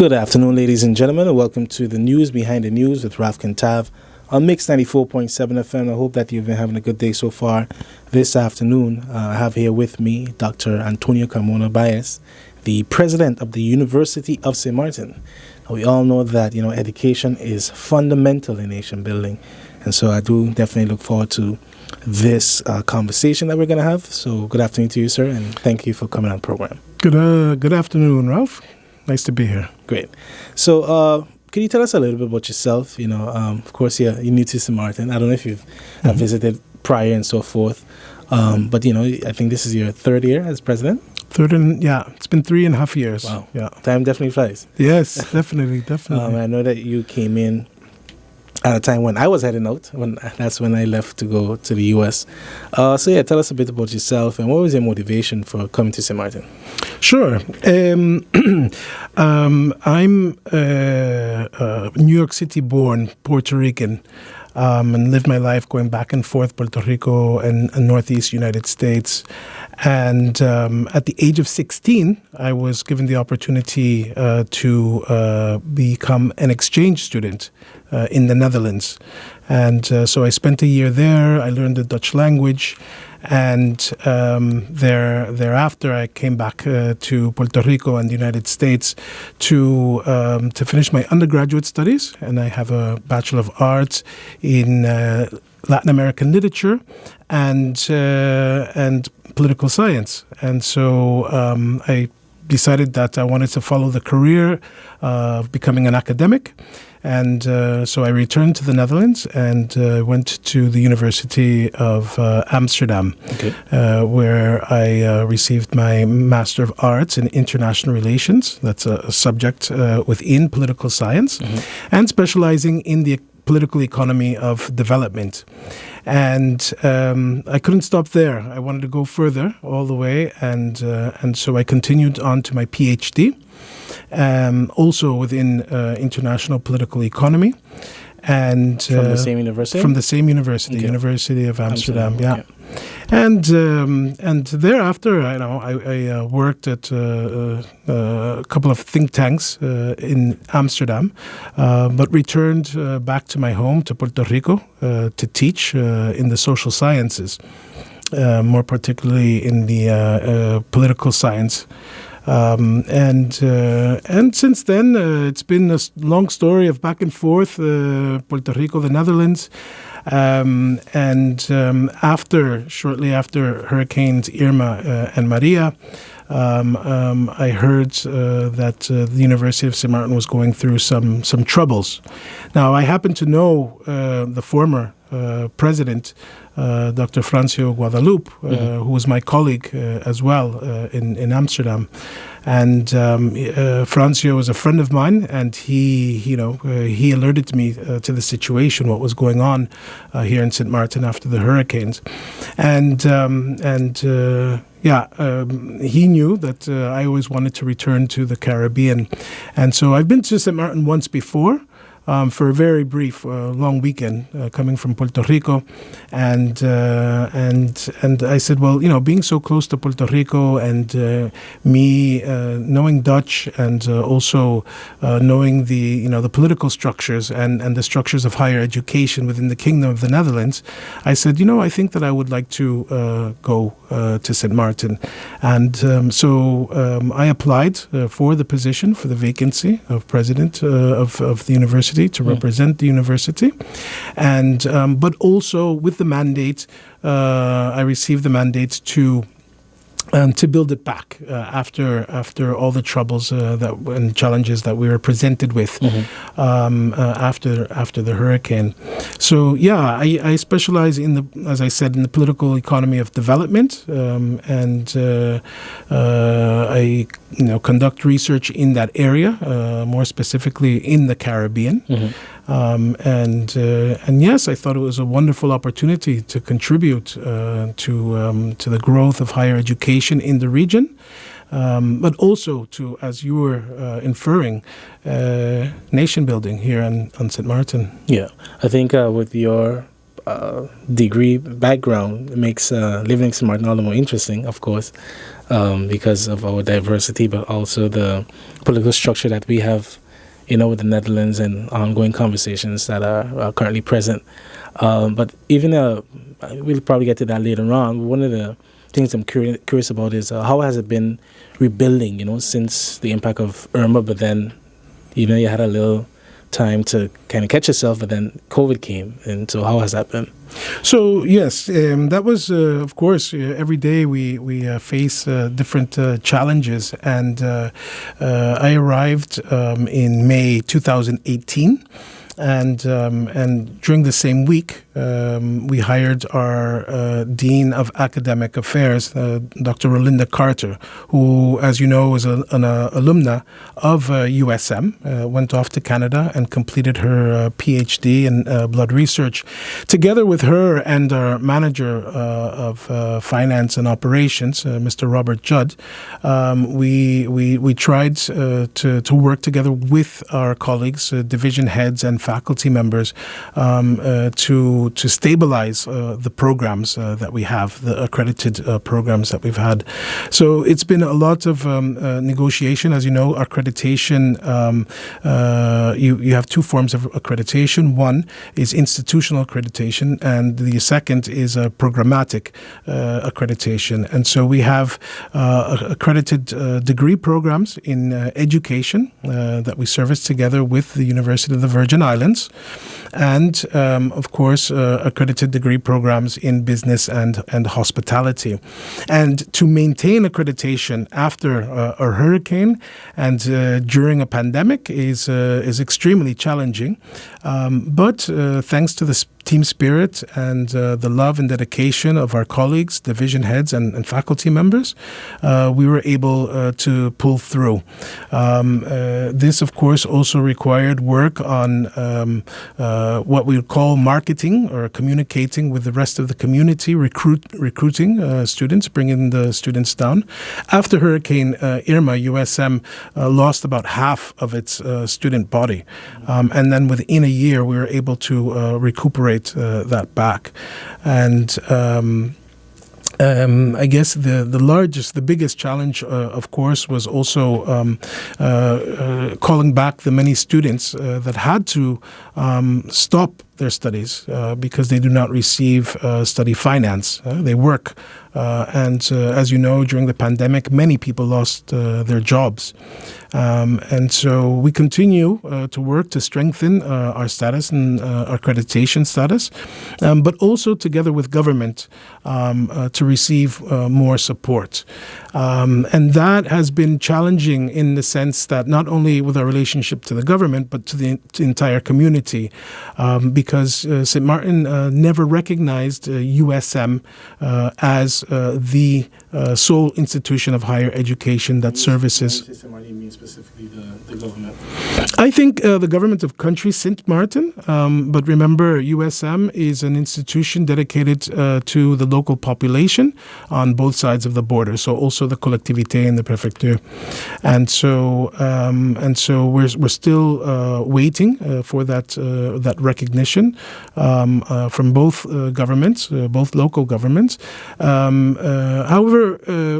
Good afternoon, ladies and gentlemen, and welcome to the News Behind the News with Ralph Kintav on Mix 94.7 FM. I hope that you've been having a good day so far. This afternoon, I have here with me Dr. Antonio Carmona Baez, the president of the University of St. Martin. We all know that, education is fundamental in nation building. And so I do definitely look forward to this conversation that we're going to have. So good afternoon to you, sir, and thank you for coming on the program. Good afternoon, Ralph. Nice to be here. Great. So can you tell us a little bit about yourself? Of course, you're new to St. Martin. I don't know if you've visited prior and so forth. But, I think this is your third year as president. It's been 3.5 years. Wow. Yeah. Time definitely flies. Yes, definitely. I know that you came in at a time when I was heading out. That's when I left to go to the U.S. Tell us a bit about yourself and what was your motivation for coming to St. Martin? Sure. I'm New York City born Puerto Rican. And lived my life going back and forth, Puerto Rico and Northeast United States. And at the age of 16, I was given the opportunity to become an exchange student in the Netherlands. And so I spent a year there. I learned the Dutch language. And thereafter, I came back to Puerto Rico and the United States to finish my undergraduate studies. And I have a Bachelor of Arts in Latin American literature and political science. And so I decided that I wanted to follow the career of becoming an academic. And so I returned to the Netherlands and went to the University of Amsterdam, where I received my Master of Arts in International Relations. That's a subject within political science, and specializing in the political economy of development. And I couldn't stop there. I wanted to go further all the way, and so I continued on to my PhD. Also within international political economy, and from the same university. From the same university, University of Amsterdam. Yeah, and thereafter, I worked at a couple of think tanks in Amsterdam, but returned back to my home to Puerto Rico to teach in the social sciences, more particularly in the political science. And since then, it's been a long story of back and forth, Puerto Rico, the Netherlands. Shortly after Hurricanes Irma and Maria, I heard that the University of St. Martin was going through some troubles. Now, I happen to know the former president, Dr. Francio Guadalupe, who was my colleague as well in Amsterdam. And Francio was a friend of mine, and he alerted me to the situation, what was going on here in St. Martin after the hurricanes. And he knew that I always wanted to return to the Caribbean. And so I've been to St. Martin once before. For a very brief, long weekend, coming from Puerto Rico, and I said, well, being so close to Puerto Rico, and me knowing Dutch, and also knowing the political structures and the structures of higher education within the Kingdom of the Netherlands, I said, I think that I would like to go to St. Martin, and so I applied for the position, for the vacancy of president of the university, to represent the university, and but also with the mandate, I received the mandate to build it back after all the troubles and challenges that we were presented with after the hurricane. So I specialize as I said, in the political economy of development, and I conduct research in that area, more specifically in the Caribbean. And yes, I thought it was a wonderful opportunity to contribute to the growth of higher education in the region, but also to, as you were inferring, nation building here on St. Martin. Yeah, I think with your degree background makes living in St. Martin all the more interesting, of course, because of our diversity, but also the political structure that we have, with the Netherlands and ongoing conversations that are currently present. But even we'll probably get to that later on. One of the things I'm curious about is how has it been rebuilding, since the impact of Irma, but then, you had a little time to kind of catch yourself, but then COVID came. And so how has that been? So, yes, that was, of course, every day we face different challenges. And I arrived in May 2018. And during the same week, we hired our Dean of Academic Affairs, Dr. Rolinda Carter, who, as you know, is an alumna of USM, went off to Canada and completed her PhD in blood research. Together with her and our manager of finance and operations, Mr. Robert Judd, we tried to work together with our colleagues, division heads and faculty members, to stabilize the programs that we have, the accredited programs that we've had. So it's been a lot of negotiation. As you know, accreditation, you have two forms of accreditation. One is institutional accreditation, and the second is programmatic accreditation. And so we have accredited degree programs in education that we service together with the University of the Virgin Islands. And, of course, accredited degree programs in business and hospitality. And to maintain accreditation after a hurricane and during a pandemic is extremely challenging. But thanks to the team spirit and the love and dedication of our colleagues, division heads and faculty members, we were able to pull through. This, of course, also required work on what we call marketing or communicating with the rest of the community, recruiting students, bringing the students down. After Hurricane Irma, USM lost about half of its student body. And then within a year, we were able to recuperate that back. And I guess the biggest challenge, of course, was also calling back the many students that had to stop their studies because they do not receive study finance. They work. And as you know, during the pandemic, many people lost their jobs. And so we continue to work to strengthen our status and our accreditation status, but also together with government to receive more support. And that has been challenging in the sense that not only with our relationship to the government, but to the entire community, because St. Martin never recognized USM as the sole institution of higher education that services. St. Martin, you mean specifically the government? I think the government of country St. Martin, but remember USM is an institution dedicated to the local population on both sides of the border, so also the collectivité and the préfecture. And so we're still waiting for that recognition from both governments, both local governments. However,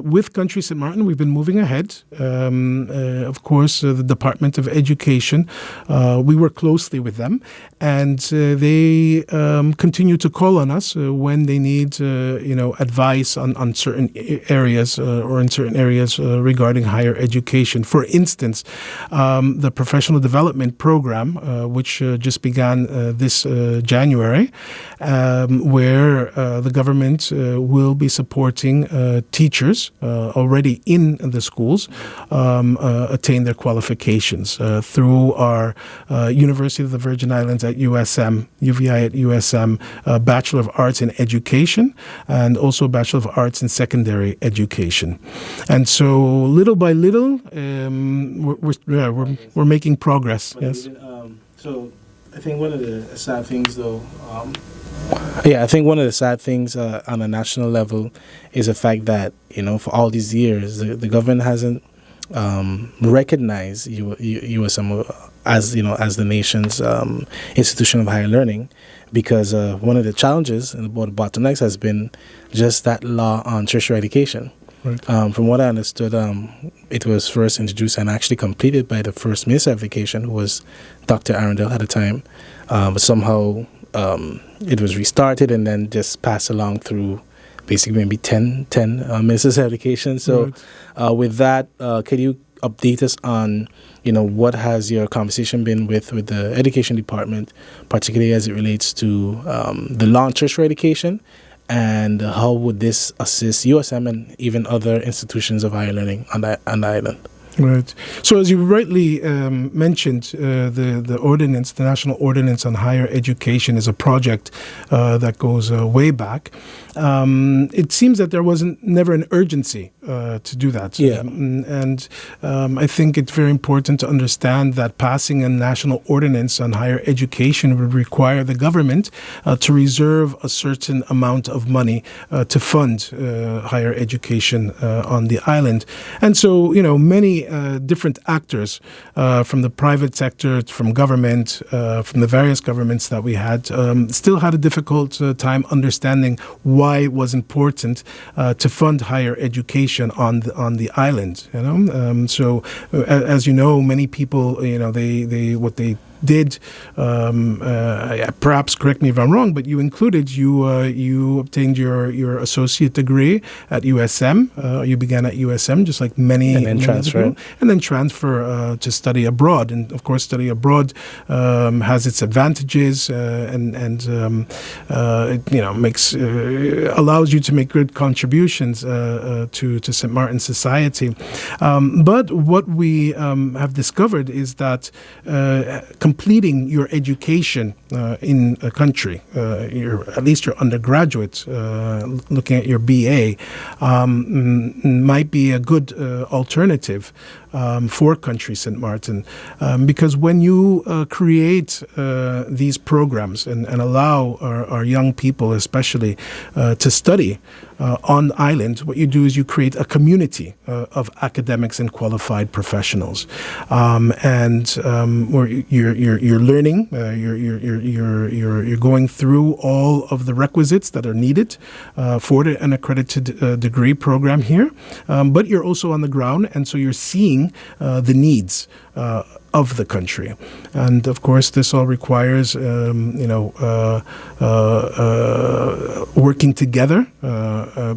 with Country St. Martin, we've been moving ahead. Of course, the Department of Education, we work closely with them, and they continue to call on us when they need, advice on certain areas or in certain areas regarding higher education. For instance, the Professional Development Program, which just began this January, where the government will be supporting teachers already in the schools attain their qualifications through our University of the Virgin Islands at USM, UVI at USM, Bachelor of Arts in Education, and also Bachelor of Arts in Secondary Education. And so little by little, we're making progress. But yes. So I think one of the sad things, though, I think one of the sad things on a national level is the fact that, for all these years, the government hasn't recognize USM as the nation's institution of higher learning, because one of the challenges and one of the bottlenecks has been just that law on tertiary education. Right. From what I understood, it was first introduced and actually completed by the first Minister of Education, who was Dr. Arundel at the time. But somehow it was restarted and then just passed along through basically maybe 10 Ministers of Education. So with that, could you update us on, what has your conversation been with the Education Department, particularly as it relates to the law on tertiary education? And how would this assist USM and even other institutions of higher learning on the island? Right. So as you rightly mentioned, the ordinance, the National Ordinance on Higher Education, is a project that goes way back. It seems that there wasn't never an urgency to do that. Yeah. And I think it's very important to understand that passing a national ordinance on higher education would require the government to reserve a certain amount of money to fund higher education on the island. And so, many different actors from the private sector, from government, from the various governments that we had, still had a difficult time understanding why it was important to fund higher education on the island. So as you know, many people, they what they did, perhaps correct me if I'm wrong, but you obtained your associate degree at USM. You began at USM, just like many, and then transfer, to study abroad. And of course, study abroad has its advantages, and it makes allows you to make good contributions to St. Martin's society. But what we have discovered is that completing your education in a country, at least your undergraduate, looking at your BA, might be a good alternative for country St. Martin, because when you create these programs and allow our young people especially to study on island, what you do is you create a community of academics and qualified professionals, and where you're learning, you're going through all of the requisites that are needed for an accredited degree program here, but you're also on the ground, and so you're seeing the needs of the country. And of course, this all requires, working together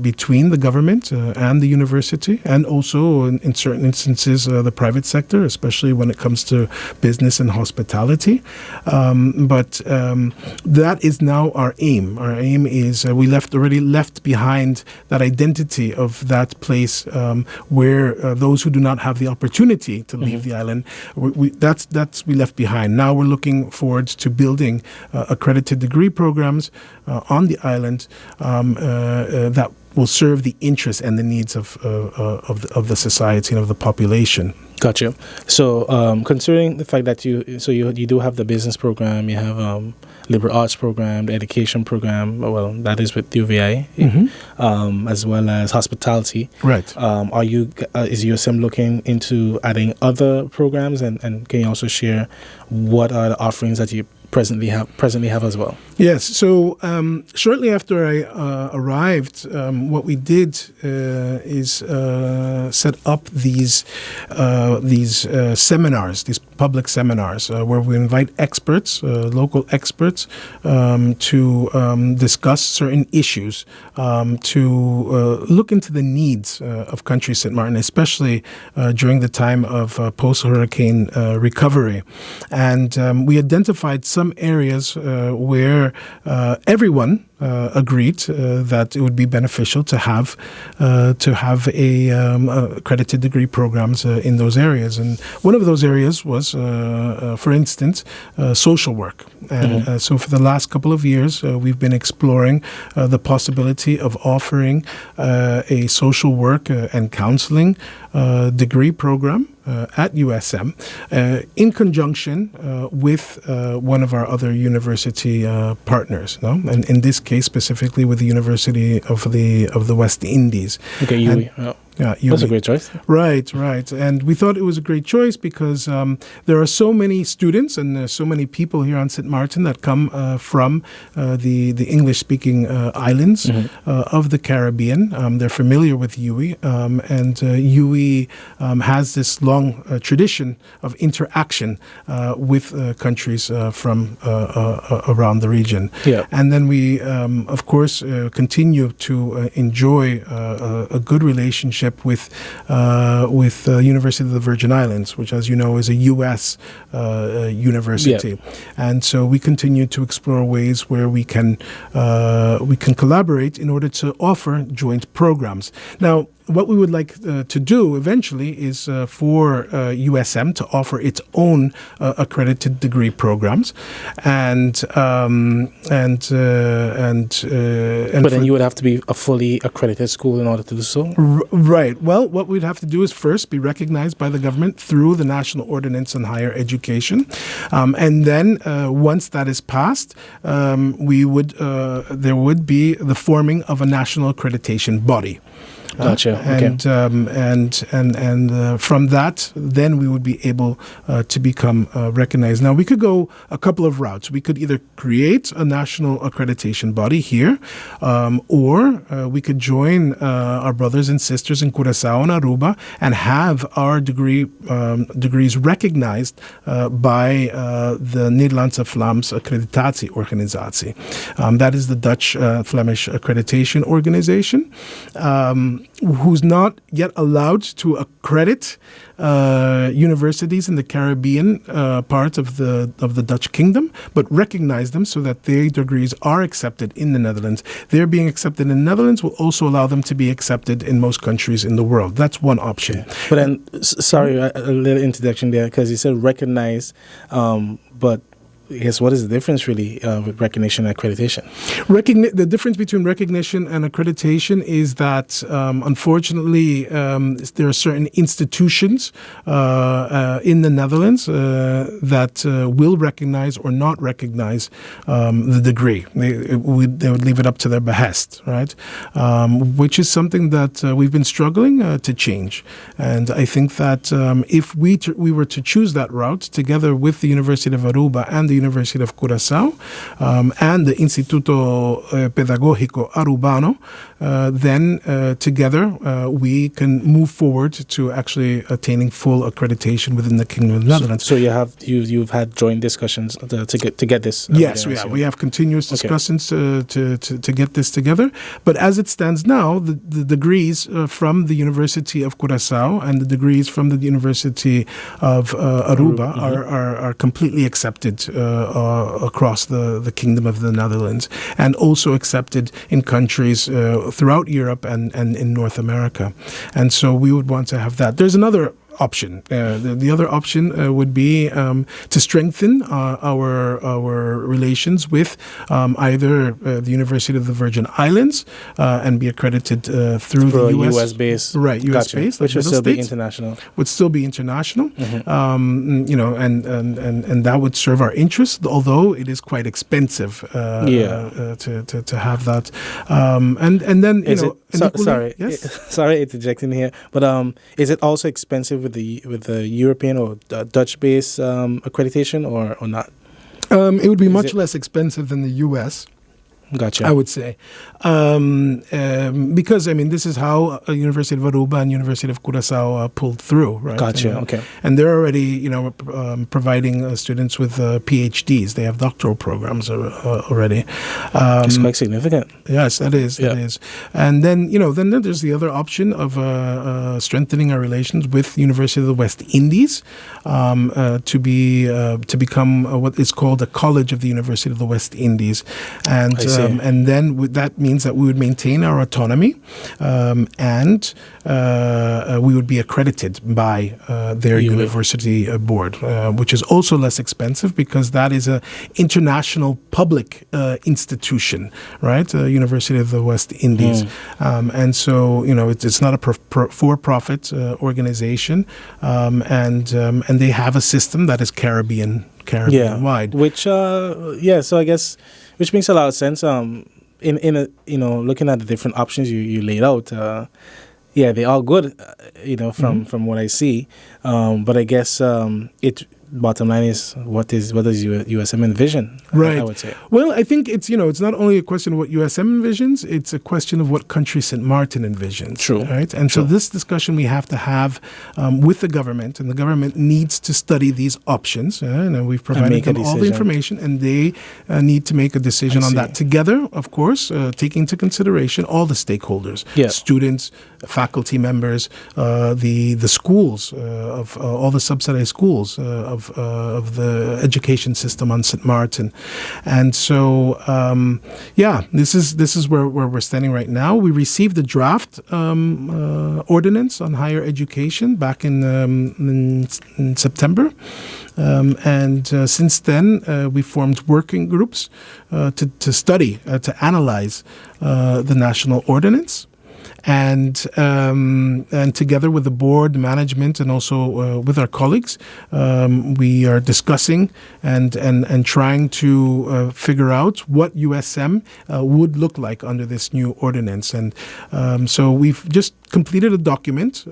between the government and the university, and also in certain instances, the private sector, especially when it comes to business and hospitality. But that is now our aim. Our aim is we already left behind that identity of that place where those who do not have the opportunity to leave the island, we left behind. Now we're looking forward to building accredited degree programs on the island that will serve the interests and the needs of the society and of the population. Gotcha. So, considering the fact that you do have the business program, you have liberal arts program, the education program. Well, that is with UVI, as well as hospitality. Right. Is USM looking into adding other programs, and can you also share what are the offerings that you presently have as well? Yes. So shortly after I arrived, what we did is set up these seminars, these public seminars, where we invite experts, local experts, to discuss certain issues, to look into the needs of country St. Martin, especially during the time of post-hurricane recovery. And we identified some areas where everyone agreed that it would be beneficial to have accredited degree programs in those areas. And one of those areas was, for instance, social work. And so for the last couple of years, we've been exploring the possibility of offering a social work and counseling degree program at USM in conjunction with one of our other university partners, and in this case specifically with the University of the West Indies. Okay, Yeah, That's a great choice. Right. And we thought it was a great choice because there are so many students and so many people here on St. Martin that come from the English-speaking islands of the Caribbean. They're familiar with UWI, and UWI has this long tradition of interaction with countries from around the region. Yeah. And then we, of course, continue to enjoy a good relationship with University of the Virgin Islands, which, as you know, is a U.S. university. Yeah. And so we continue to explore ways where we can collaborate in order to offer joint programs. Now, what we would like to do eventually is for USM to offer its own accredited degree programs, and but then you would have to be a fully accredited school in order to do so. Right. Well, what we'd have to do is first be recognized by the government through the National Ordinance on Higher Education, and then once that is passed, there would be the forming of a national accreditation body. Gotcha. And from that, then we would be able to become recognized. Now, we could go a couple of routes. We could either create a national accreditation body here, or we could join our brothers and sisters in Curaçao and Aruba and have our degrees recognized by the Nederlandse Vlaams Accreditatieorganisatie. That is the Dutch Flemish accreditation organization. Who's not yet allowed to accredit universities in the Caribbean part of the Dutch kingdom, but recognize them so that their degrees are accepted in the Netherlands. Their being accepted in the Netherlands will also allow them to be accepted in most countries in the world. That's one option. Okay. But then, sorry, a little introduction there, because you said recognize, but I guess what is the difference really with recognition and accreditation? The difference between recognition and accreditation is that, unfortunately, there are certain institutions in the Netherlands that will recognize or not recognize the degree. They would leave it up to their behest, right? Which is something that we've been struggling to change. And I think that if we were to choose that route together with the University of Aruba and the University of Curaçao and the Instituto Pedagógico Arubano, then together we can move forward to actually attaining full accreditation within the Kingdom of the Netherlands. So you've had joint discussions to get this. Yes, we have continuous discussions to get this together. But as it stands now, the degrees from the University of Curaçao and the degrees from the University of Aruba are completely accepted across the Kingdom of the Netherlands, and also accepted in countries throughout Europe and in North America. And so we would want to have that. There's another option. The other option would be to strengthen our relations with either the University of the Virgin Islands and be accredited through the U.S. based, right? U.S. based, which would still be international. Would still be international, and that would serve our interest. Although it is quite expensive to have that, and then sorry interjecting here, but is it also expensive with the European or Dutch-based accreditation or not? It would be much less expensive than the U.S. Gotcha. I would say. Because, this is how University of Aruba and University of Curaçao pulled through, right? Gotcha, okay. And they're already, providing students with PhDs. They have doctoral programs already. It's quite significant. Yes, that is. Yeah. That is. And then, then there's the other option of strengthening our relations with the University of the West Indies to become what is called a College of the University of the West Indies. And then that means that we would maintain our autonomy and we would be accredited by their university board, which is also less expensive because that is an international public institution, right? University of the West Indies. And so, it's not a for-profit organization, and they have a system that is Caribbean-wide. So I guess, which makes a lot of sense. In looking at the different options you laid out, Yeah, they're all good, from what I see. But I guess it bottom line is what does USM envision? Right. I would say. Well, I think it's not only a question of what USM envisions, it's a question of what country St. Martin envisions. True. Right? And so this discussion we have to have with the government, and the government needs to study these options. And we've provided them all the information, and they need to make a decision on that together, of course, taking into consideration all the stakeholders, students, faculty members, the schools of all the subsidized schools of the education system on St. Martin. And so, this is where we're standing right now. We received the draft ordinance on higher education back in September. And since then, we formed working groups to study, to analyze the national ordinance. And together with the board, management, and also with our colleagues, we are discussing and trying to figure out what USM would look like under this new ordinance. And so we've just completed a document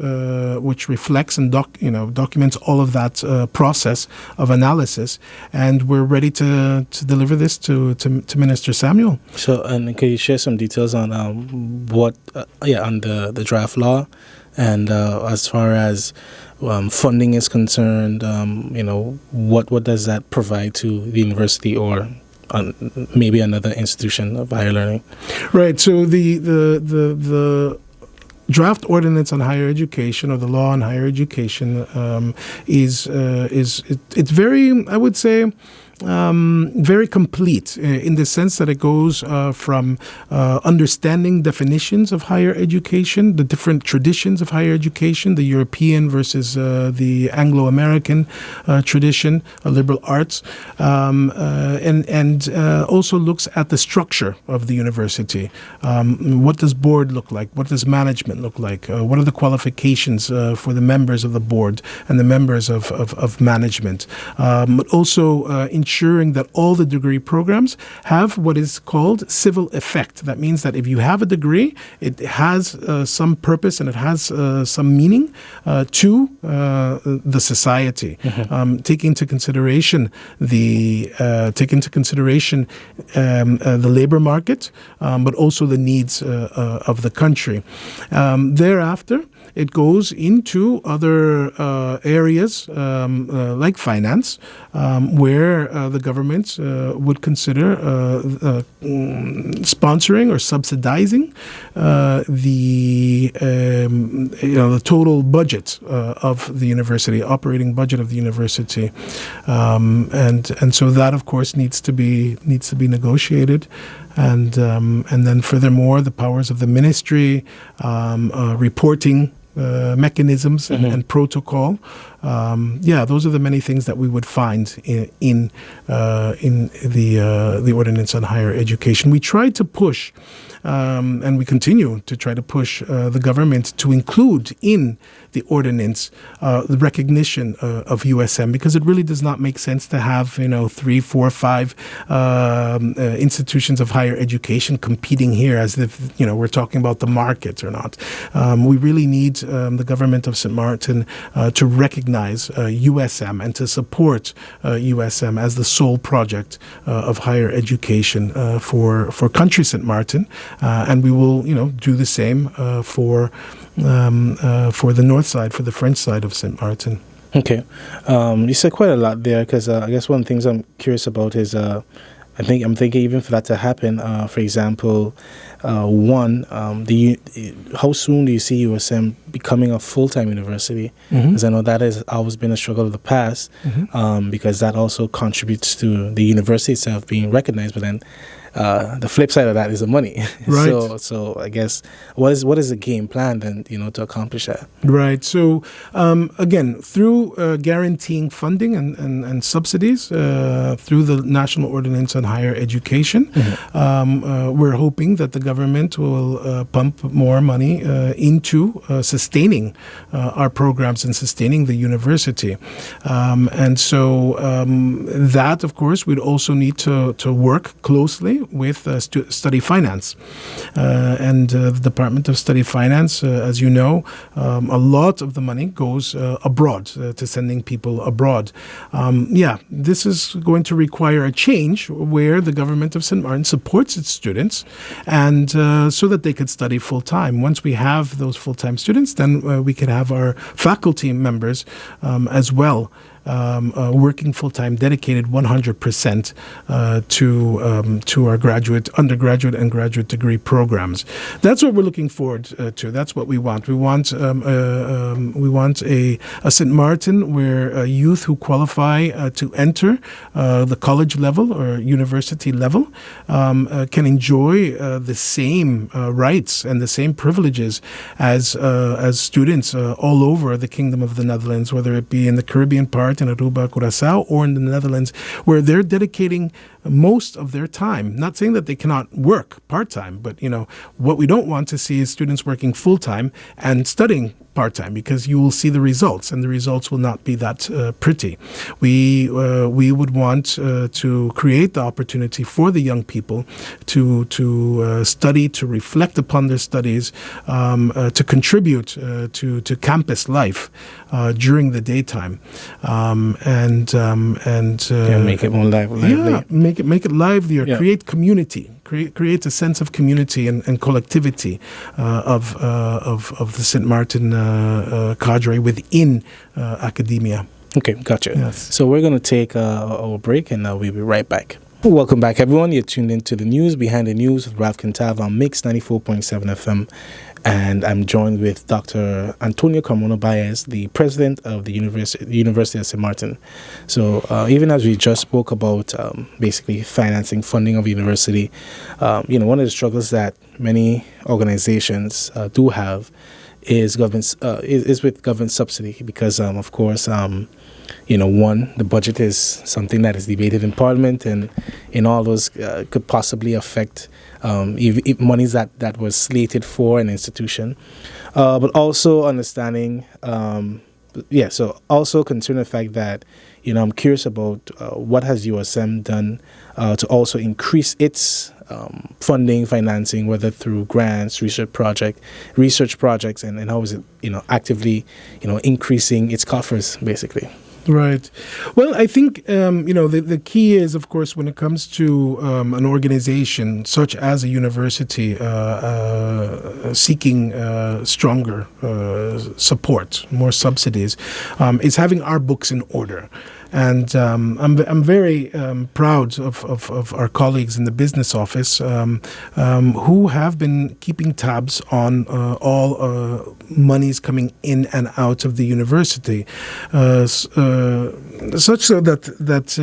which reflects and documents all of that process of analysis, and we're ready to deliver this to Minister Samuel. So, and can you share some details on on the draft law, and as far as funding is concerned, what does that provide to the university or maybe another institution of higher learning? Right. So the draft ordinance on higher education, or the law on higher education, is very, I would say, very complete in the sense that it goes from understanding definitions of higher education, the different traditions of higher education, the European versus the Anglo-American tradition, liberal arts, and also looks at the structure of the university. What does board look like? What does management look like? What are the qualifications for the members of the board and the members of management? But also ensuring that all the degree programs have what is called civil effect. That means that if you have a degree, it has some purpose and it has some meaning to the society. Mm-hmm. Take into consideration the labor market, but also the needs of the country. Thereafter, it goes into other areas like finance, where the government would consider sponsoring or subsidizing the total budget of the university, operating budget of the university, and so that, of course, needs to be negotiated. And then furthermore, the powers of the ministry, reporting mechanisms and protocol. Those are the many things that we would find in the ordinance on higher education. We tried to push, and we continue to try to push the government to include in the ordinance the recognition of USM, because it really does not make sense to have 3, 4, 5 institutions of higher education competing here as if we're talking about the market or not. We really need the government of St. Martin to recognize USM and to support USM as the sole project of higher education for country St. Martin, and we will do the same for the north side, for the French side of St. Martin. Okay. You said quite a lot there, because I guess one of the things I'm curious about is I'm thinking even for that to happen, for example, how soon do you see USM becoming a full-time university? Because I know that has always been a struggle of the past, because that also contributes to the university itself being recognized, but then the flip side of that is the money. Right. So I guess what is the game plan then, to accomplish that? Right. So again, through guaranteeing funding and subsidies through the National Ordinance on Higher Education, we're hoping that the government will pump more money into sustaining our programs and sustaining the university. And so that, of course, we'd also need to work closely with study finance. And the Department of Study Finance, as you know, a lot of the money goes abroad, to sending people abroad. This is going to require a change where the government of St. Martin supports its students, and so that they could study full-time. Once we have those full-time students, then we can have our faculty members as well, working full-time, dedicated 100% to our undergraduate and graduate degree programs. That's what we're looking forward to. That's what we want. We want a St. Martin where youth who qualify to enter the college level or university level can enjoy the same rights and the same privileges as students all over the Kingdom of the Netherlands, whether it be in the Caribbean part, in Aruba, Curaçao, or in the Netherlands, where they're dedicating most of their time. Not saying that they cannot work part-time, but what we don't want to see is students working full-time and studying part-time, because you will see the results, and the results will not be that pretty. We would want to create the opportunity for the young people to study, to reflect upon their studies, to contribute to campus life during the daytime, and make it more lively. Yeah, make it livelier. Yeah. Create community. Create a sense of community and collectivity of the St. Martin cadre within academia. Okay, gotcha. Yes. So we're going to take our break, and we'll be right back. Welcome back, everyone. You're tuned into the news behind the news with Ralph Kintav on Mix 94.7 FM. And I'm joined with Dr. Antonio Carmona Baez, the president of the University of St. Martin. So even as we just spoke about basically financing, funding of university, one of the struggles that many organizations do have is is with government subsidy, because of course, the budget is something that is debated in Parliament, and all those could possibly affect if monies that was slated for an institution, but also understanding, so also considering the fact that, I'm curious about what has USM done to also increase its funding, financing, whether through grants, research projects, and how is it, actively, increasing its coffers, basically. Right. Well, I think, the key is, of course, when it comes to an organization such as a university seeking stronger support, more subsidies, is having our books in order. And I'm very proud of our colleagues in the business office who have been keeping tabs on all monies coming in and out of the university, such so that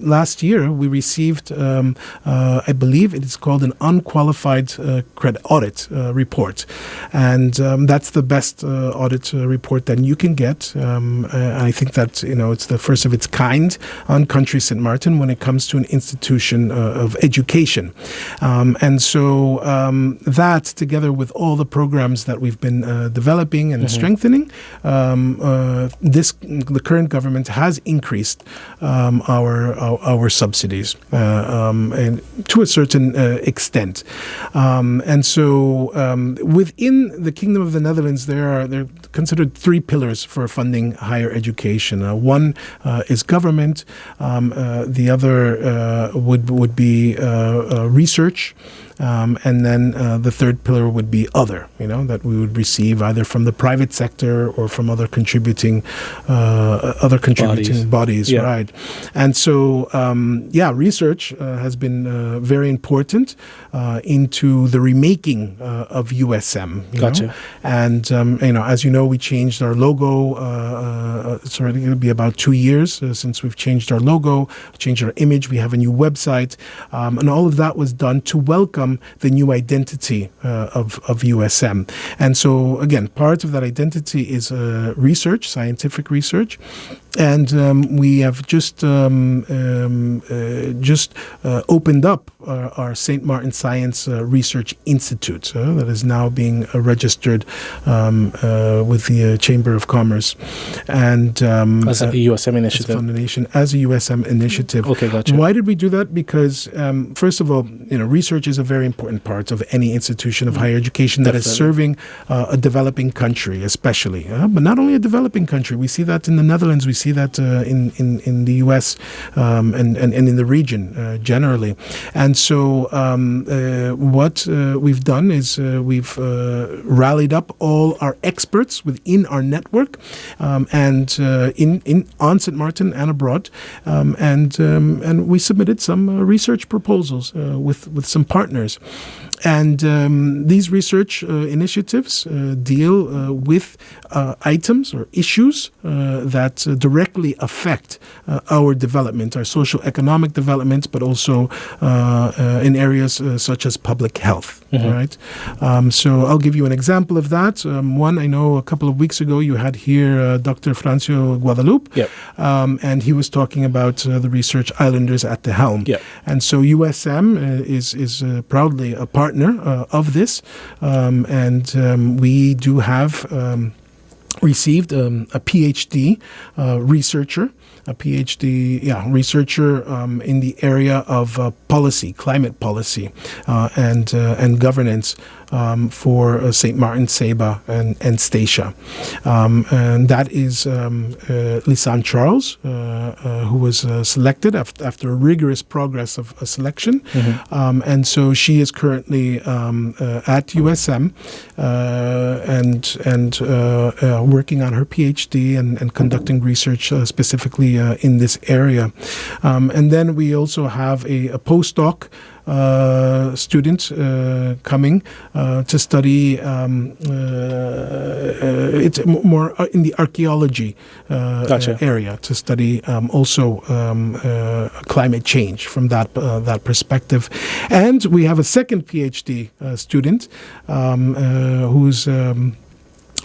last year we received, I believe it is called an unqualified credit audit report, and that's the best audit report that you can get. I think that it's the first of its kind on Country St. Martin when it comes to an institution of education. And so that, together with all the programs that we've been developing and strengthening, the current government has increased our subsidies and to a certain extent. And so within the Kingdom of the Netherlands, there are considered three pillars for funding higher education. One is government. The other would be research. And then the third pillar would be other, that we would receive either from the private sector or from other contributing bodies, yeah. Right? And so, research has been very important into the remaking of USM. Gotcha. And as you know, we changed our logo. It's already going to be about 2 years since we've changed our logo, changed our image. We have a new website, and all of that was done to welcome the new identity of USM. And so, again, part of that identity is research, scientific research. And we have just opened up our St. Martin Science Research Institute that is now being registered with the Chamber of Commerce. And as a USM initiative. As a USM initiative. Okay, gotcha. Why did we do that? Because first of all, research is a very important part of any institution of higher education that is serving a developing country, especially. But not only a developing country. We see that in the Netherlands. We see that in the U.S. And in the region generally. And so what we've done is we've rallied up all our experts within our network and on St. Martin and abroad, and we submitted some research proposals with some partners. And these research initiatives deal with items or issues that directly affect our development, our social-economic development, but also in areas such as public health. Right? So I'll give you an example of that. One, I know a couple of weeks ago you had here Dr. Francio Guadalupe, yep. And he was talking about the research Islanders at the Helm. Yep. And so USM is proudly a partner of this, and we do have received a PhD researcher. A PhD researcher in the area of policy, climate policy, and governance for St. Martin, Saba, and Statia. And that is Lisanne Charles, who was selected after a rigorous progress of a selection. And so she is currently at USM and working on her PhD and conducting research specifically in this area. And then we also have a postdoc student coming to study it's more in the archaeology Gotcha. area, to study also climate change from that perspective. And we have a second PhD student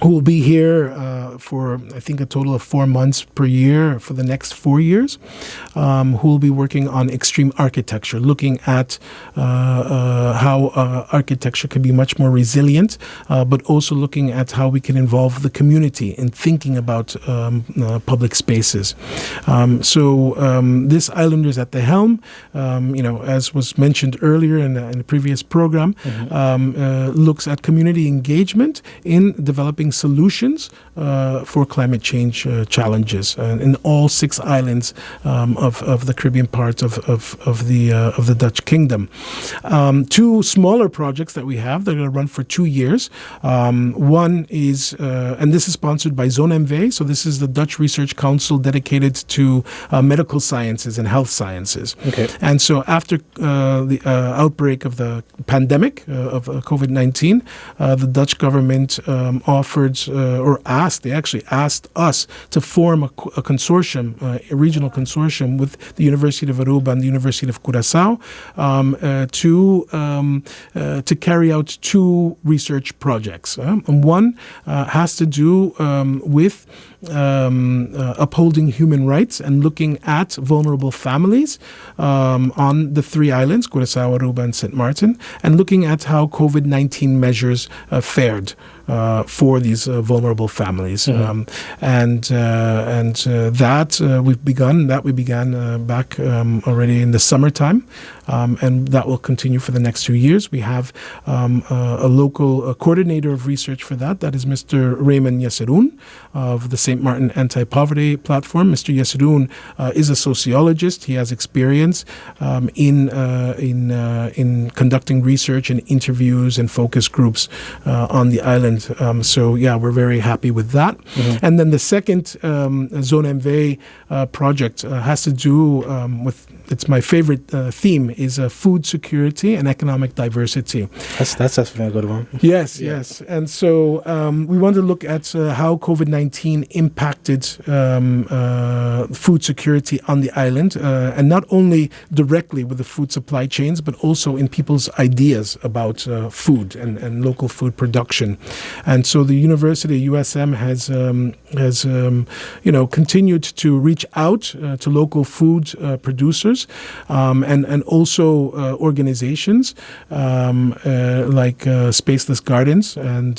who will be here for, I think, a total of 4 months per year for the next 4 years, who will be working on extreme architecture, looking at how architecture can be much more resilient, but also looking at how we can involve the community in thinking about public spaces. So this Islanders at the Helm, as was mentioned earlier in the previous program, looks at community engagement in developing solutions for climate change challenges in all 6 islands of the Caribbean part of the Dutch Kingdom. 2 smaller projects that we have that are going to run for 2 years. One is, and this is sponsored by Zone MV, so this is the Dutch Research Council dedicated to medical sciences and health sciences. Okay. And so after the outbreak of the pandemic of COVID-19, the Dutch government offered they actually asked us to form a consortium, a regional consortium with the University of Aruba and the University of Curaçao to carry out 2 research projects. And one has to do with upholding human rights and looking at vulnerable families on the 3 islands, Curaçao, Aruba, and St. Martin, and looking at how COVID-19 measures fared for these vulnerable families. That we began back already in the summertime, and that will continue for the next 2 years. We have a local coordinator of research for that. That is Mr. Raymond Yeseroen of the St. Martin Anti-Poverty Platform. Mr. Yeseroen is a sociologist. He has experience in conducting research and interviews and focus groups on the island. So we're very happy with that. And then the second Zone MV project has to do with it's my favorite theme, is food security and economic diversity. That's definitely a good one. Yes, yes. And so we want to look at how COVID-19 impacted food security on the island, and not only directly with the food supply chains, but also in people's ideas about food and local food production. And so the university, USM, has continued to reach out to local food producers and also organizations like Spaceless Gardens and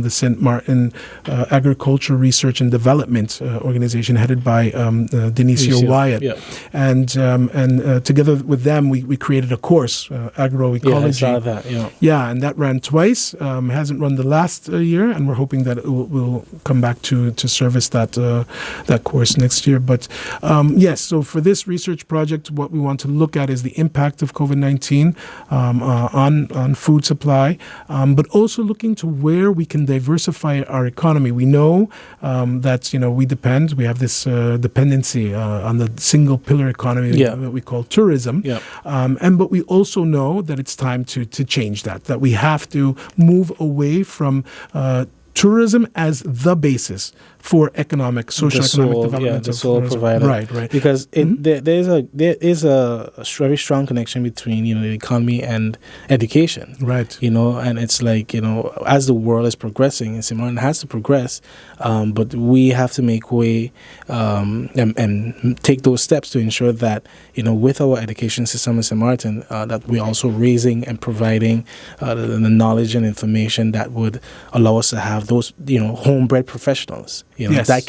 the St. Martin Agriculture Research and Development Organization, headed by Denisio Wyatt. Yeah. And together with them, we created a course, agroecology. Yeah, I saw that. Yeah. Yeah, and that ran twice. Hasn't run the last year, and we're hoping that it will come back to service that course next year. But yes, so for this research project, what we want to look at is the impact of COVID-19 on food supply, but also looking to where we can diversify our economy. We know that we have this dependency on the single pillar economy that we call tourism. Yeah. But we also know that it's time to change that we have to move away from tourism as the basis for social economic development. The sole provider. Right. Because there is a very strong connection between the economy and education. Right. And it's like as the world is progressing, St. Martin has to progress, but we have to make way and take those steps to ensure that with our education system in St. Martin, that we're also raising and providing the knowledge and information that would allow us to have those homebred professionals. Yes. that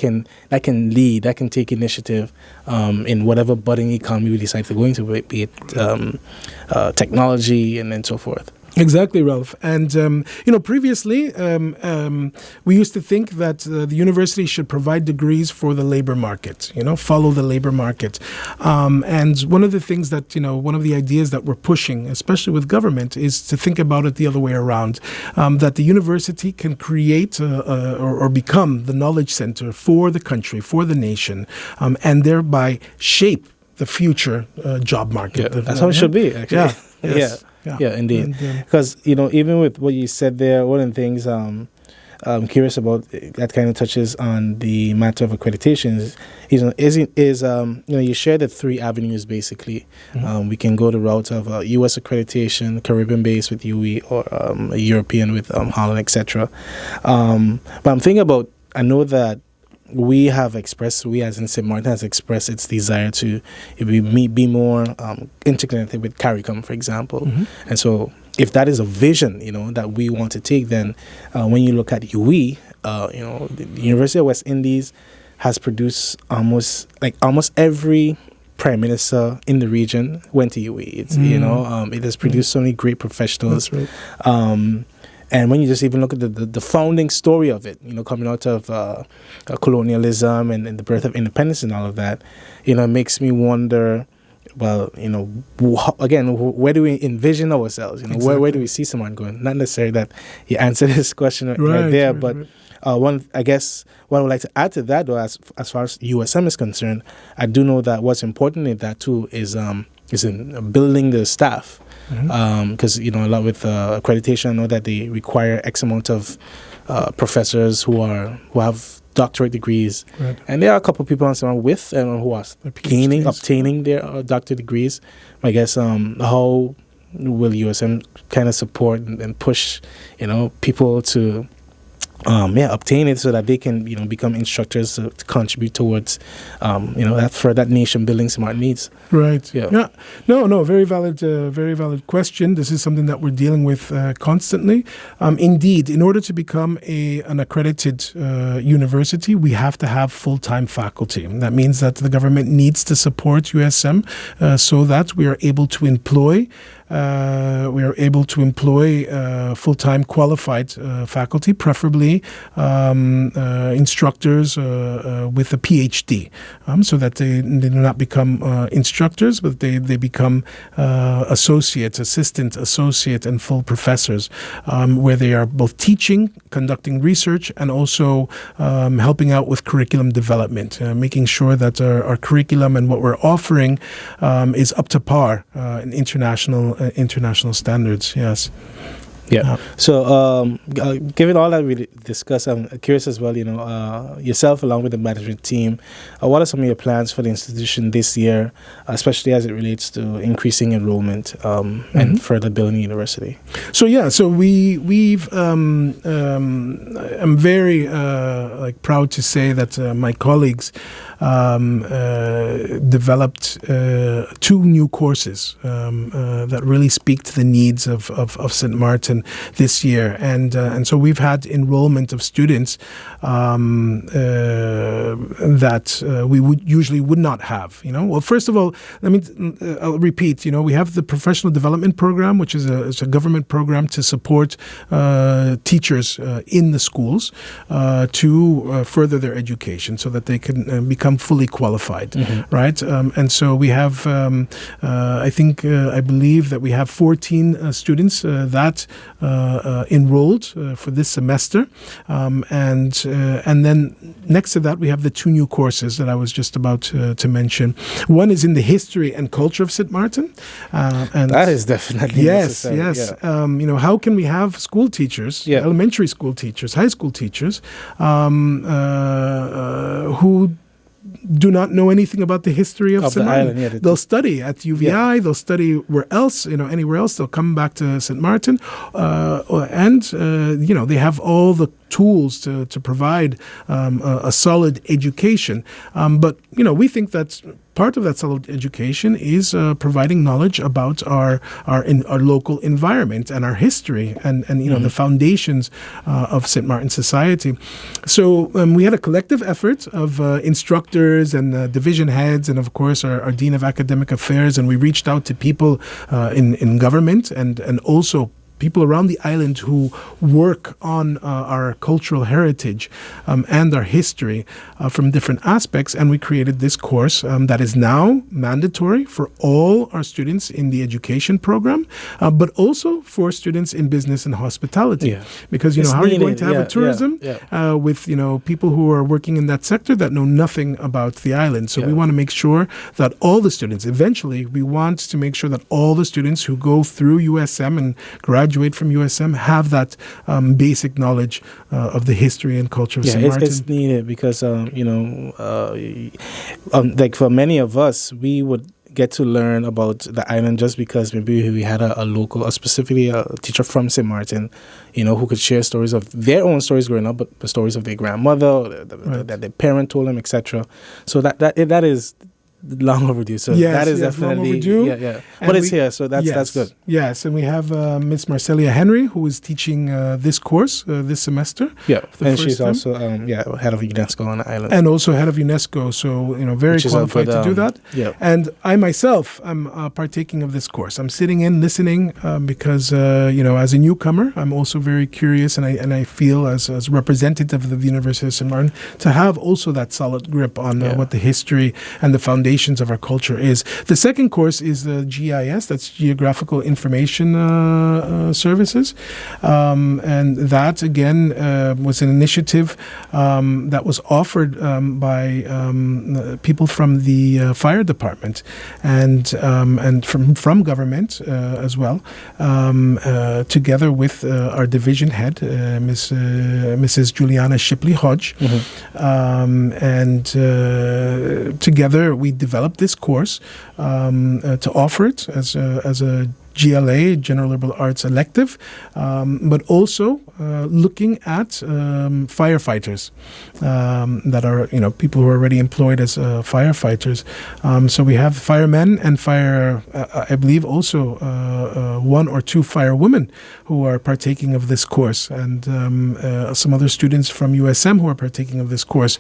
can lead, that can take initiative in whatever budding economy we decide to go into, be it technology and so forth. Exactly, Ralph. And, previously we used to think that the university should provide degrees for the labor market, follow the labor market. And one of the things that, one of the ideas that we're pushing, especially with government, is to think about it the other way around, that the university can create or become the knowledge center for the country, for the nation, and thereby shape the future job market. Yeah, that's how it should be, actually. Yeah. Yes. Yeah, indeed. Because, even with what you said there, one of the things I'm curious about that kind of touches on the matter of accreditation is you share the three avenues, basically. Mm-hmm. We can go the route of U.S. accreditation, Caribbean-based with UE, or a European with Holland, etc. But I'm thinking about, I know that we as in St. Martin has expressed its desire to be more interconnected with CARICOM, for example. Mm-hmm. And so if that is a vision, that we want to take, then when you look at UE, the University of West Indies has produced almost every prime minister in the region went to UE. It's, it has produced so many great professionals. That's right. And when you just even look at the founding story of it, coming out of colonialism and the birth of independence and all of that, it makes me wonder, well, again, where do we envision ourselves? Exactly. Where do we see someone going? Not necessarily that you answered this question right there, but I guess what I would like to add to that, though, as far as USM is concerned, I do know that what's important in that too is in building the staff. Because a lot with accreditation, I know that they require X amount of professors who have doctorate degrees, right. And there are a couple of people on someone with and who are obtaining their doctorate degrees. I guess how will USM kind of support and push people to obtain it so that they can become instructors to contribute towards that nation building smart needs. Right. Yeah. No. Very valid question. This is something that we're dealing with constantly. Indeed, in order to become an accredited university, we have to have full-time faculty. That means that the government needs to support USM so that we are able to employ we are able to employ full-time qualified faculty, preferably instructors with a PhD, so that they do not become instructors, but they become associates, assistant, associate, and full professors, where they are both teaching, conducting research, and also helping out with curriculum development, making sure that our curriculum and what we're offering is up to par in international standards. Yes. Yeah. So, given all that we discussed, I'm curious as well, yourself along with the management team, what are some of your plans for the institution this year, especially as it relates to increasing enrollment and further building the university? So, we've I'm very proud to say that my colleagues developed 2 new courses that really speak to the needs of St. Martin this year, and so we've had enrollment of students that we would not have. Well, first of all, I'll repeat. We have the professional development program, which is a government program to support teachers in the schools to further their education, so that they can become fully qualified, right? And so we have, I believe that we have 14 students that enrolled for this semester, and then next to that we have the 2 new courses that I was just about to mention. One is in the history and culture of St. Martin, and that is definitely necessary. Yes. How can we have school teachers, elementary school teachers, high school teachers, who do not know anything about the history of St. Martin. They'll study at UVI, they'll study where else, anywhere else. They'll come back to St. Martin, and they have all the tools to provide a solid education. But we think that part of that solid education is providing knowledge about our local environment and our history and the foundations of St. Martin society. So we had a collective effort of instructors and division heads, and of course our Dean of Academic Affairs, and we reached out to people in government and also people around the island who work on our cultural heritage and our history from different aspects. And we created this course that is now mandatory for all our students in the education program, but also for students in business and hospitality. Yeah. Because, how are you going to have a tourism with, people who are working in that sector that know nothing about the island? So we want to make sure that all the students, eventually, we want to make sure that all the students who go through USM and graduate from USM have that basic knowledge of the history and culture of St. Martin. It's needed because, for many of us, we would get to learn about the island just because maybe we had a local, specifically a teacher from St. Martin, who could share stories of their own stories growing up, but the stories of their grandmother, that their parent told them, etc. So that is long overdue. So that is definitely long overdue. Yeah. But it's here, so that's good. Yes, and we have Miss Marcelia Henry, who is teaching this course this semester. Yeah, and she's also head of UNESCO on the island, and also head of UNESCO. So very qualified to do that. Yeah, and I myself am partaking of this course. I'm sitting in, listening, because as a newcomer, I'm also very curious, and I feel as representative of the University of St. Martin to have also that solid grip on what the history and the foundation of our culture is. The second course is the GIS, that's Geographical Information Services, and that again was an initiative that was offered by people from the fire department and from government as well, together with our division head, Mrs. Juliana Shipley Hodge, and together we developed this course to offer it as a GLA, General Liberal Arts elective, but also looking at firefighters that are, people who are already employed as firefighters. So we have firemen and I believe also 1 or 2 firewomen who are partaking of this course, and some other students from USM who are partaking of this course,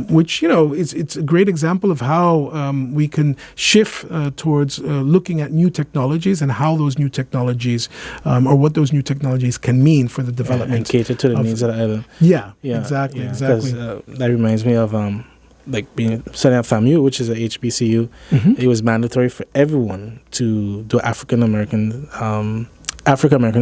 which, it's a great example of how we can shift towards looking at new technologies technologies and how those new technologies or what those new technologies can mean for the development and cater to the needs of the island. Yeah, exactly. That reminds me of being setting up FAMU, which is a HBCU. It was mandatory for everyone to do African American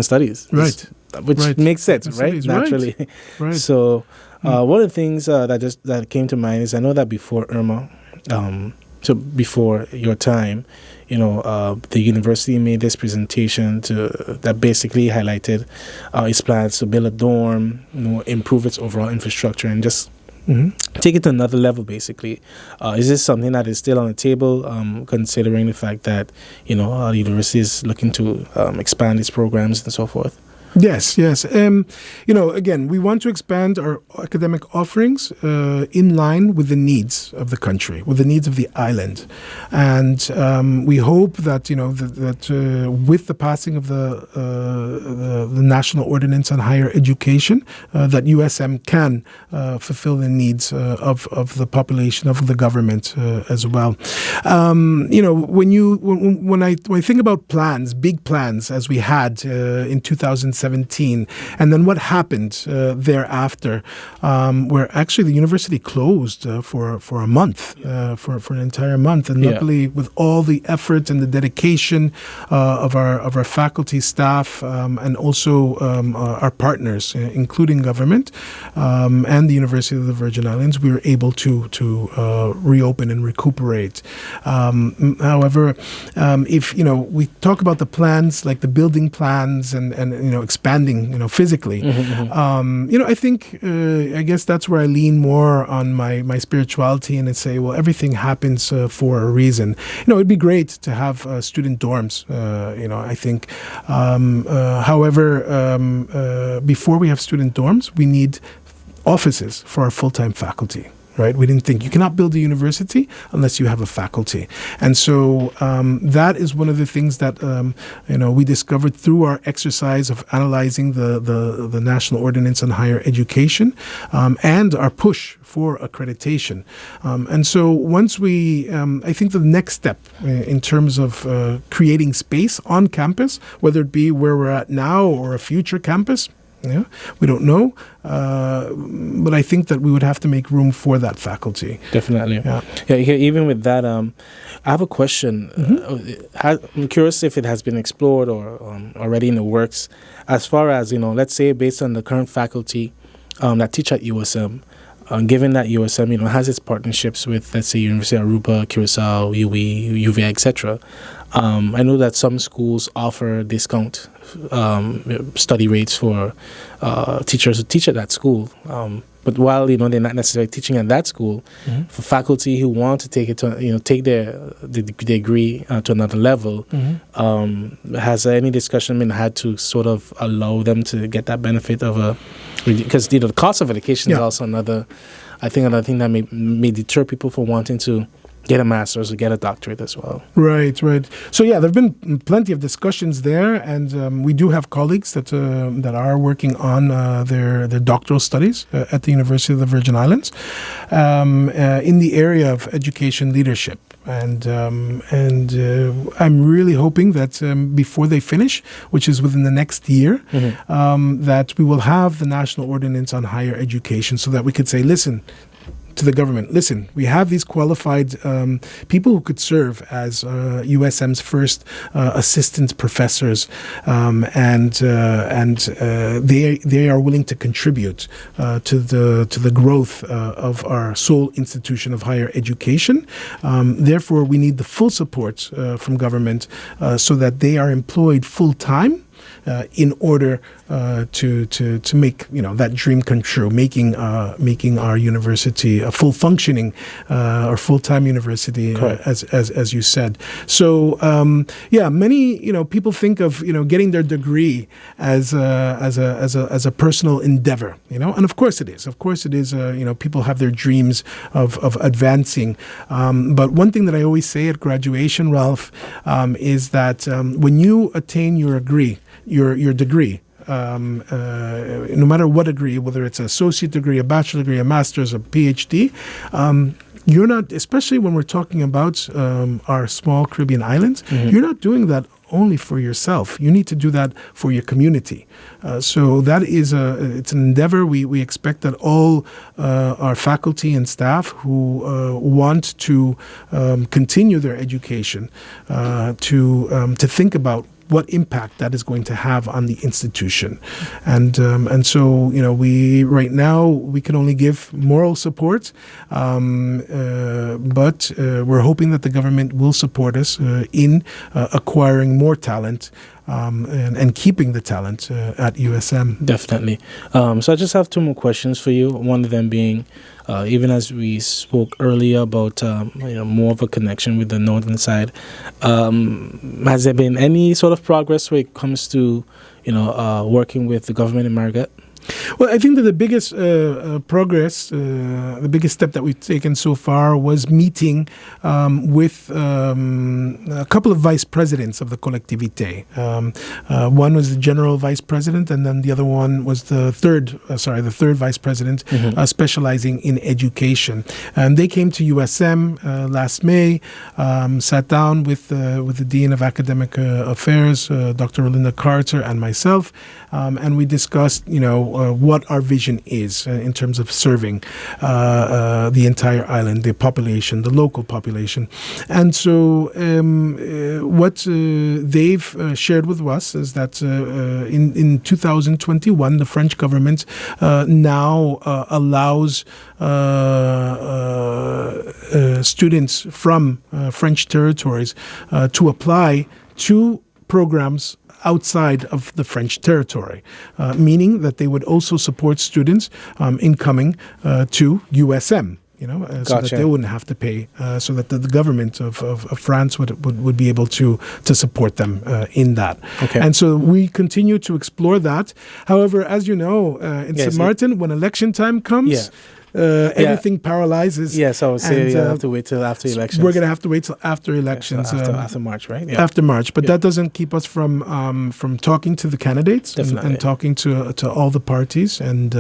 studies, right? Which makes sense, right? Studies, naturally. Right. So one of the things that came to mind is I know that before Irma, so before your time, the university made this presentation that basically highlighted its plans to build a dorm, improve its overall infrastructure, and just take it to another level, basically. Is this something that is still on the table, considering the fact that, the university is looking to expand its programs and so forth? Yes. Again, we want to expand our academic offerings in line with the needs of the country, with the needs of the island, and we hope that with the passing of the National Ordinance on Higher Education, that USM can fulfill the needs of the population, of the government as well. When I think about plans, big plans, as we had in 2017, and then what happened thereafter, where actually the university closed for a month, for an entire month, and luckily with all the effort and the dedication of our faculty, staff, and also our partners, including government and the University of the Virgin Islands, we were able to reopen and recuperate. However, if we talk about the plans, like the building plans and expanding, physically, I think, I guess that's where I lean more on my spirituality and I say, well, everything happens for a reason. It'd be great to have student dorms, I think. However, before we have student dorms, we need offices for our full-time faculty. Right? We didn't think you cannot build a university unless you have a faculty. And so that is one of the things that, we discovered through our exercise of analyzing the National Ordinance on Higher Education and our push for accreditation. And so once I think the next step in terms of creating space on campus, whether it be where we're at now or a future campus, we don't know, but I think that we would have to make room for that faculty. Definitely. Even with that, I have a question. I'm curious if it has been explored or already in the works, as far as, let's say based on the current faculty that teach at USM, given that USM, has its partnerships with, let's say, University of Aruba, Curacao, UWI, UVA, etc. I know that some schools offer discount study rates for teachers who teach at that school. But while they're not necessarily teaching at that school, for faculty who want to take it to take their degree to another level, has any discussion been had to sort of allow them to get that benefit of because the cost of education is also another thing that may deter people from wanting to get a master's or get a doctorate as well. Right. So there have been plenty of discussions there, and we do have colleagues that are working on their doctoral studies at the University of the Virgin Islands in the area of education leadership. And I'm really hoping that before they finish, which is within the next year, that we will have the National Ordinance on Higher Education, so that we could say, listen, to the government, listen, we have these qualified people who could serve as USM's first assistant professors, and they are willing to contribute to the growth of our sole institution of higher education. Therefore, we need the full support from government so that they are employed full time. In order to make that dream come true, making our university a full functioning or full time university, as you said. So many people think of getting their degree as a personal endeavor, and of course it is. People have their dreams of advancing, but one thing that I always say at graduation, Ralph, is that when you attain your degree, no matter what degree, whether it's an associate degree, a bachelor degree, a master's, a PhD, you're not, especially when we're talking about our small Caribbean islands, you're not doing that only for yourself. You need to do that for your community. So that is it's an endeavor. We expect that all our faculty and staff who want to continue their education to think about what impact that is going to have on the institution. And so, we right now, we can only give moral support, but we're hoping that the government will support us in acquiring more talent and keeping the talent at USM. Definitely. So I just have two more questions for you. One of them being, even as we spoke earlier about more of a connection with the northern side, has there been any sort of progress when it comes to working with the government in Marigat? Well, I think that the biggest progress, the biggest step that we've taken so far was meeting with a couple of vice presidents of the collectivité. One was the general vice president, and then the other one was the third vice president, specializing in education. And they came to USM last May, sat down with the Dean of Academic Affairs, Dr. Rolinda Carter, and myself, and we discussed, what our vision is in terms of serving the entire island, the population, the local population. And so what they've shared with us is that in 2021, the French government now allows students from French territories to apply to programs outside of the French territory, meaning that they would also support students in coming to USM. So that they wouldn't have to pay, so that the government of France would be able to support them in that. Okay. And so we continue to explore that. However, as you know, in St. Martin, when election time comes, everything paralyzes. Yes, I would say you have to wait till after elections. We're going to have to wait till after elections. So after March, right? Yeah. After March. But that doesn't keep us from talking to the candidates and talking to all the parties. And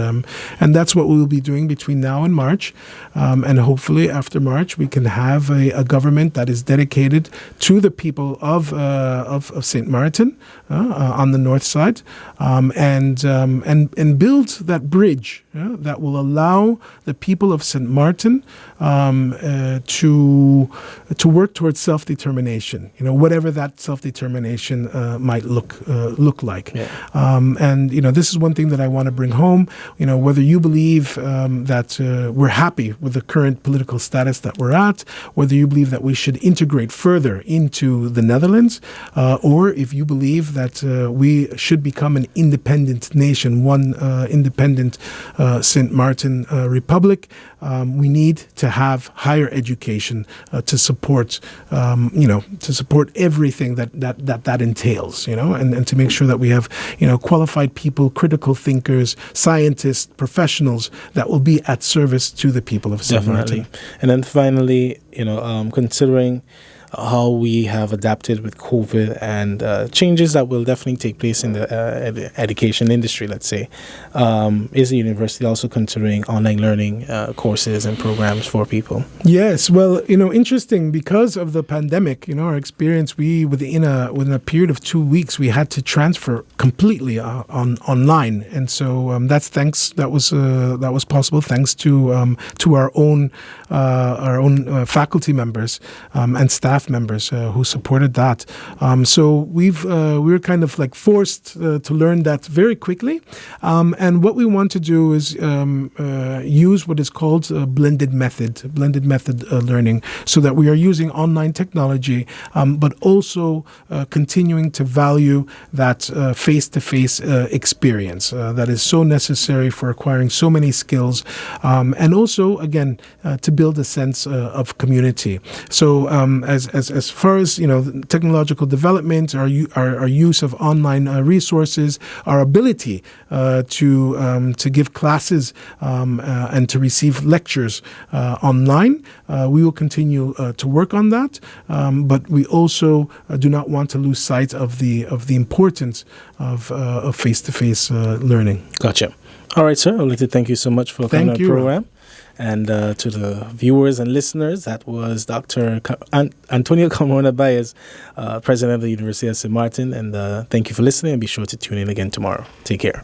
that's what we will be doing between now and March. And hopefully after March, we can have a government that is dedicated to the people of St. Martin on the north side, and build that bridge that will allow the people of St. Martin to work towards self-determination, whatever that self-determination might look like. Yeah. And this is one thing that I want to bring home. Whether you believe that we're happy with the current political status that we're at, whether you believe that we should integrate further into the Netherlands, or if you believe that we should become an independent nation, one independent St. Martin Republic, we need to have higher education to support, to support everything that entails, and to make sure that we have, qualified people, critical thinkers, scientists, professionals that will be at service to the people of St. Martin. And then finally, considering how we have adapted with COVID and changes that will definitely take place in the education industry, let's say. Is the university also considering online learning courses and programs for people? Yes. Well, interesting, because of the pandemic, our experience, within a period of 2 weeks, we had to transfer completely online. And so that was possible thanks to our own faculty members and staff members who supported that. So we were kind of like forced to learn that very quickly. And what we want to do is use what is called blended method learning, so that we are using online technology, but also continuing to value that face-to-face experience that is so necessary for acquiring so many skills, and also, again, to build a sense of community. So as far as technological development, our use of online resources, our ability to give classes and to receive lectures online, we will continue to work on that. But we also do not want to lose sight of the importance of face-to-face learning. Gotcha. All right, sir. I'd like to thank you so much for coming on the program. And to the viewers and listeners, that was Dr. Antonio Carmona Baez, President of the University of St. Martin. And thank you for listening, and be sure to tune in again tomorrow. Take care.